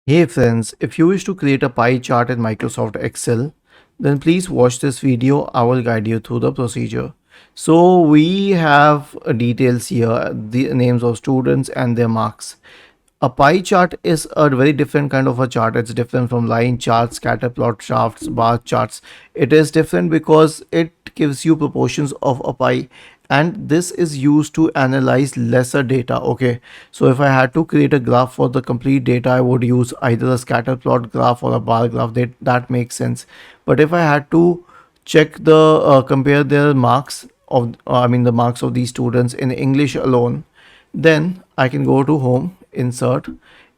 Hey friends, if you wish to create a pie chart in Microsoft Excel, then please watch this video. I will guide you through the procedure. So we have details here, the names of students and their marks. A pie chart is a very different kind of a chart. It's different from line charts, scatter plot charts, bar charts. It is different because it gives you proportions of a pie, and this is used to analyze lesser data. Okay, so if I had to create a graph for the complete data, I would use either a scatter plot graph or a bar graph. That makes sense. But if I had to check the compare their marks of the marks of these students in English alone, then I can go to home, insert.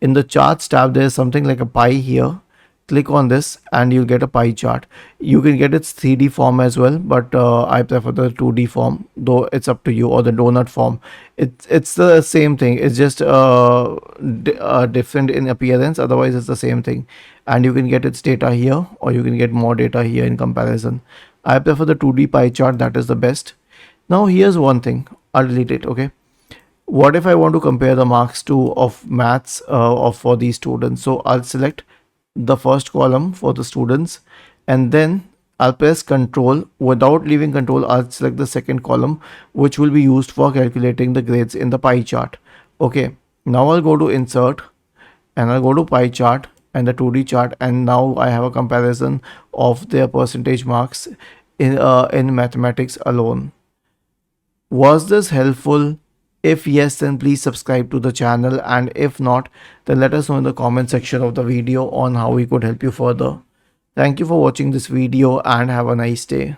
In the charts tab, there's something like a pie here. Click on this and you'll get a pie chart. You can get its 3D form as well, but I prefer the 2D form, though it's up to you, or the donut form. It's the same thing. It's just different in appearance. Otherwise, it's the same thing. And you can get its data here, or you can get more data here in comparison. I prefer the 2D pie chart. That is the best. Now, here's one thing. I'll delete it. Okay, what if I want to compare the marks to of maths of for these students? So I'll select the first column for the students, and then I'll press control. Without leaving control, I'll select the second column, which will be used for calculating the grades in the pie chart. Okay, now I'll go to insert and I'll go to pie chart and the 2D chart, and now I have a comparison of their percentage marks in mathematics alone. Was this helpful? If yes, then please subscribe to the channel, and if not, then let us know in the comment section of the video on how we could help you further. Thank you for watching this video and have a nice day.